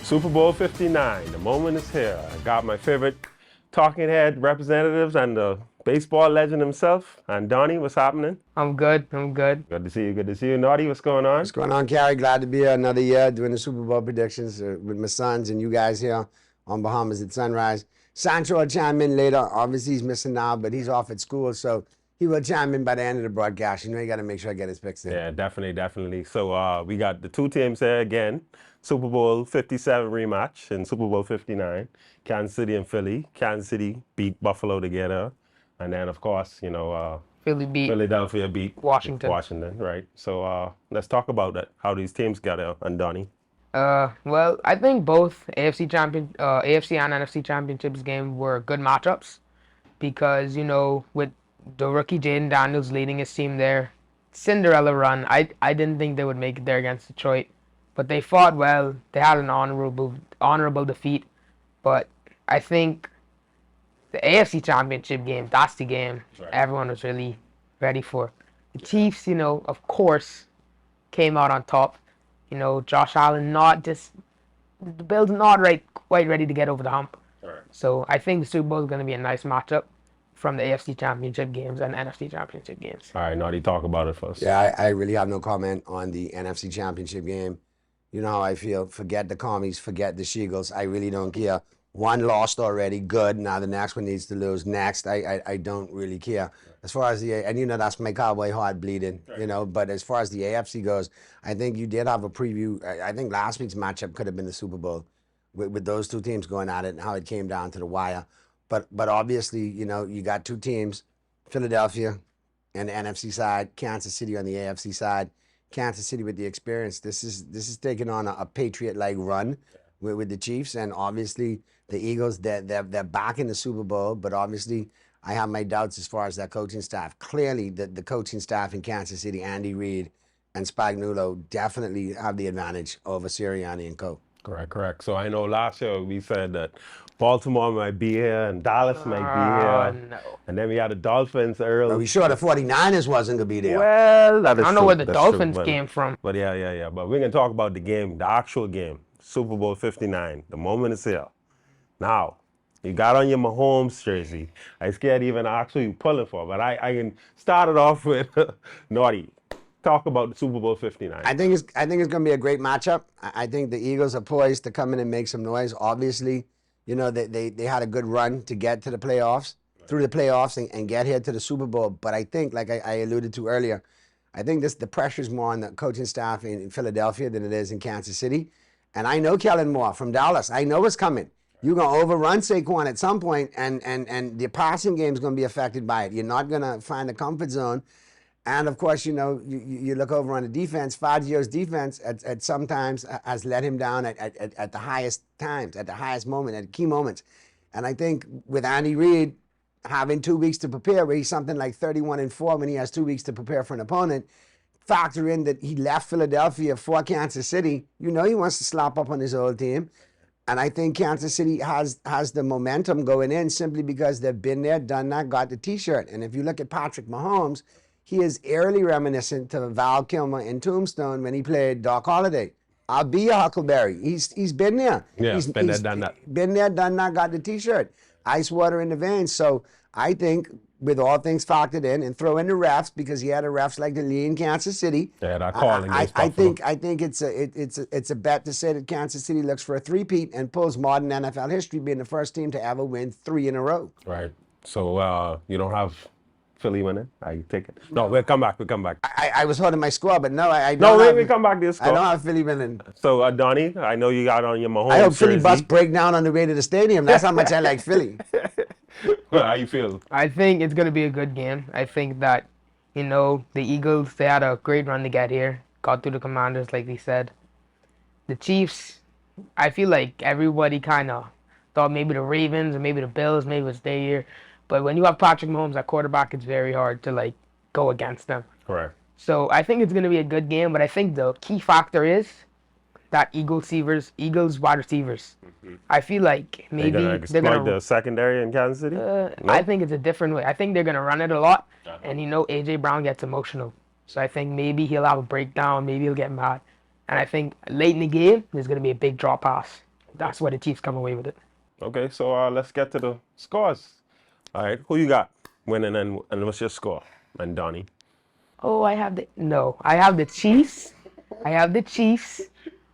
Super Bowl 59, the moment is here. I got my favorite talking head representatives and the baseball legend himself. And Donnie, what's happening? I'm good. I'm good. Good to see you. Good to see you. Naughty, what's going What's on? going on, Carrie? Glad to be here another year doing the Super Bowl predictions with my sons and you guys here on Bahamas at sunrise. Sancho will chime in later. Obviously, he's missing now, but he's off at school, so he will chime in by the end of the broadcast. You know, you got to make sure I get his picks in. Yeah, definitely, definitely. So we got the two teams here again. Super Bowl 57 rematch and Super Bowl 59. Kansas City and Philly. Kansas City beat Buffalo together. And then, of course, Philly beat Philadelphia beat Washington. Washington, right? So let's talk about that, how these teams got there, and Donnie. Well, I think both AFC and NFC championships game were good matchups because with the rookie Jaden Daniels leading his team there, Cinderella run. I didn't think they would make it there against Detroit, but they fought well. They had an honorable defeat, but I think the AFC Championship game, that's the game everyone was really ready for. The Chiefs, of course, came out on top. Josh Allen the Bills not quite ready to get over the hump. Right. So I think the Super Bowl is going to be a nice matchup from the AFC Championship games and NFC Championship games. All right, Naughty, talk about it first. Yeah, I really have no comment on the NFC Championship game. You know how I feel. Forget the commies, forget the Sheagles. I really don't care. One lost already, good. Now the next one needs to lose. Next, I don't really care. As far as and that's my cowboy heart bleeding, But as far as the AFC goes, I think you did have a preview. I think last week's matchup could have been the Super Bowl with those two teams going at it and how it came down to the wire. But obviously, you got two teams, Philadelphia and the NFC side, Kansas City on the AFC side. Kansas City with the experience. This is taking on a Patriot-like run with the Chiefs, and obviously the Eagles, they're back in the Super Bowl, but obviously I have my doubts as far as that coaching staff. Clearly, the coaching staff in Kansas City, Andy Reid and Spagnuolo, definitely have the advantage over Sirianni and co. Correct. So I know last year we said that Baltimore might be here and Dallas might be here. No. And then we had the Dolphins early. Are we sure the 49ers wasn't going to be there? Well, that I is don't know true. where the That's Dolphins true, but- came from. But yeah. But we're going to talk about the game, the actual game, Super Bowl 59. The moment is here. Now, you got on your Mahomes jersey. I scared to even ask who you pulling for, but I can start it off with Naughty. Talk about the Super Bowl 59. I think it's going to be a great matchup. I think the Eagles are poised to come in and make some noise. Obviously, they had a good run to get to the playoffs, through the playoffs and get here to the Super Bowl. But I think, like I alluded to earlier, I think the pressure's more on the coaching staff in Philadelphia than it is in Kansas City. And I know Kellen Moore from Dallas. I know what's coming. You're going to overrun Saquon at some point, and the passing game is going to be affected by it. You're not going to find a comfort zone. And of course, you look over on the defense. Fangio's defense at sometimes has let him down at the highest times, at the highest moment, at key moments. And I think with Andy Reid having 2 weeks to prepare, where he's something like 31-4 when he has 2 weeks to prepare for an opponent, factor in that he left Philadelphia for Kansas City. He wants to slap up on his old team. And I think Kansas City has the momentum going in simply because they've been there, done that, got the T-shirt. And if you look at Patrick Mahomes, he is eerily reminiscent to Val Kilmer in Tombstone when he played Doc Holliday. I'll be your Huckleberry. He's been there. Yeah, he's been there, done that. Been there, done that, got the T-shirt. Ice water in the veins. So I think with all things factored in and throw in the refs, because he had a refs like the league in Kansas City. Yeah, that calling I is tough. I think it's a bet to say that Kansas City looks for a three-peat and pulls modern NFL history, being the first team to ever win 3 in a row. Right. So you don't have Philly winning? I take it. No, we'll come back. I was holding my score, but no, I No, don't. we come back to this I don't score. have Philly winning. So, Donnie, I know you got on your Mahomes I hope Philly jersey. bus break down on the way to the stadium. That's how much I like Philly. How you feel? I think it's going to be a good game. I think that, the Eagles, they had a great run to get here. Got through the Commanders, like they said. The Chiefs, I feel like everybody kind of thought maybe the Ravens or maybe the Bills, maybe it's their year. But when you have Patrick Mahomes at quarterback, it's very hard to, go against them. Correct. So I think it's going to be a good game, but I think the key factor is that Eagles wide receivers. I feel like maybe They're going to exploit the secondary in Kansas City? No? I think it's a different way. I think they're going to run it a lot, and A.J. Brown gets emotional. So I think maybe he'll have a breakdown, maybe he'll get mad. And I think late in the game, there's going to be a big drop pass. That's why the Chiefs come away with it. Okay, so let's get to the scores. All right, who you got winning and what's your score? And Donnie. Oh, I have the Chiefs. I have the Chiefs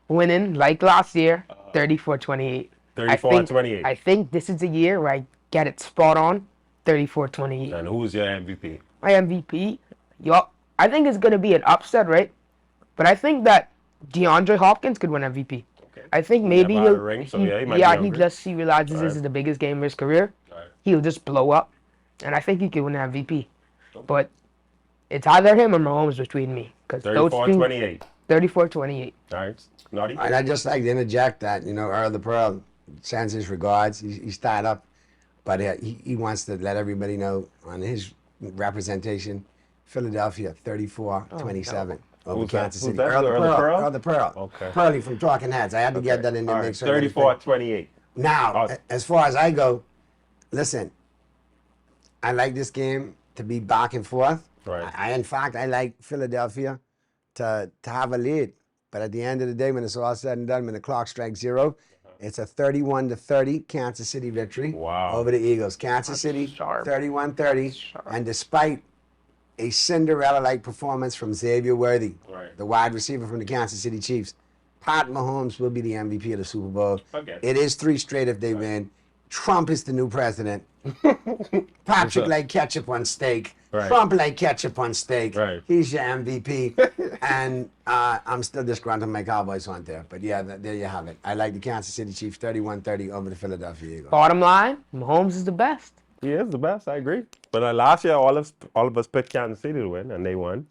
winning like last year, 34-28. 34-28. I think this is the year where I get it spot on, 34-28. And who's your MVP? My MVP, I think it's gonna be an upset, right? But I think that DeAndre Hopkins could win MVP. Okay. I think maybe Never had a ring, so yeah, he might be hungry. he realizes this is the biggest game of his career. Right. He'll just blow up, and I think he could win MVP. But it's either him or Mahomes between me, because those two, 34-28. 34-28. All right, Naughty. And I'd just like to interject that, Earl the Pearl sends his regards. He's tied up, but he wants to let everybody know on his representation, Philadelphia 34-27 over Who's that? Kansas Who's City. that? Earl the Pearl. Pearl? Earl the Pearl. Okay. Pearly from Talking Heads. I had to get that in the All right, mix. 34-28. Now, Oh. as far as I go, listen, I like this game to be back and forth. Right. In fact, I like Philadelphia to have a lead. But at the end of the day, when it's all said and done, when the clock strikes zero, it's a 31-30 Kansas City victory Wow. over the Eagles. Kansas City, sharp. 31-30. And despite a Cinderella-like performance from Xavier Worthy, Right. the wide receiver from the Kansas City Chiefs, Pat Mahomes will be the MVP of the Super Bowl. Okay. It is 3 straight if they win. Trump is the new president. Patrick like ketchup on steak. Right. Trump like ketchup on steak. Right. He's your MVP. And I'm still disgruntled my Cowboys aren't there. But yeah, there you have it. I like the Kansas City Chiefs 31-30 over the Philadelphia Eagles. Bottom line, Mahomes is the best. He is the best. I agree. But last year, all of us picked Kansas City to win, and they won.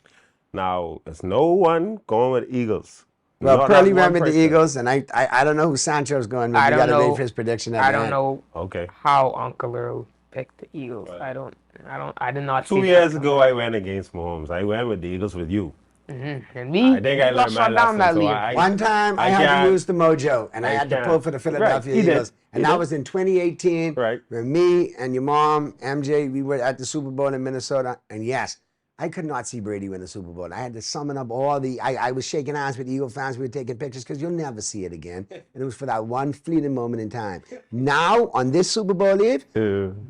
Now, there's no one going with Eagles. Well, Not Pearly one went with the person. Eagles, and I don't know who Sancho's going with. I We don't got to know. wait for his prediction at I the don't end. know Okay. how Uncle Earl picked the Eagles. Right. I did not 2 see years that ago, I went against Mahomes. I went with the Eagles with you. coming. And me, I think I got learned my shut down lesson. that So lead. One time I had can't- to use the mojo, and I I had to can't. pull for the Philadelphia Right, he did. Eagles. And He that did. was in 2018. Right. Where me and your mom, MJ, we were at the Super Bowl in Minnesota. And yes, I could not see Brady win the Super Bowl. I had to summon up I was shaking hands with Eagle fans. We were taking pictures because you'll never see it again. And it was for that one fleeting moment in time. Now, on this Super Bowl Eve,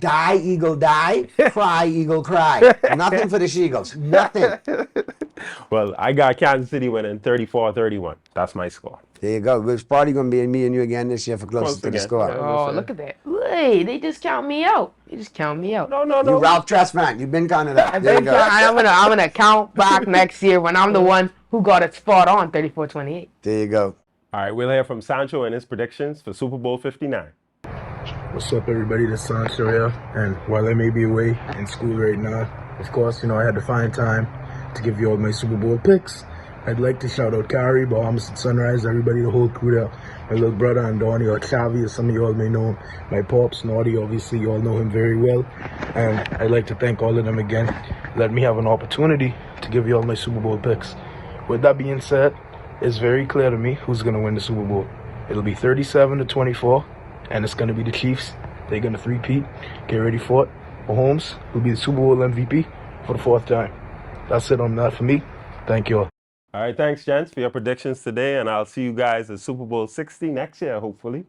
die, Eagle, die. Cry, Eagle, cry. Nothing for the Eagles. Nothing. Well, I got Kansas City winning 34-31. That's my score. There you go. It's probably going to be me and you again this year for closest to the again. score. Yeah. Oh, look at that. Wait, they just count me out. They just count me out. No. You Ralph Tressman. You've been counted out. There you go. I'm gonna count back next year when I'm the one who got it spot on, 34-28. There you go. All right, we'll hear from Sancho and his predictions for Super Bowl 59. What's up, everybody? This is Sancho here. And while I may be away in school right now, of course, I had to find time to give you all my Super Bowl picks. I'd like to shout out Kari, Bahamas and Sunrise, everybody, the whole crew there. My little brother and Donnie, or Chavi, as some of you all may know him. My pops, Naughty, obviously, you all know him very well. And I'd like to thank all of them again. Let me have an opportunity to give you all my Super Bowl picks. With that being said, it's very clear to me who's going to win the Super Bowl. It'll be 37-24, and it's going to be the Chiefs. They're going to three-peat. Get ready for it. Mahomes will be the Super Bowl MVP for the 4th time. That's it on that for me. Thank you all. All right, thanks, gents, for your predictions today, and I'll see you guys at Super Bowl 60 next year, hopefully.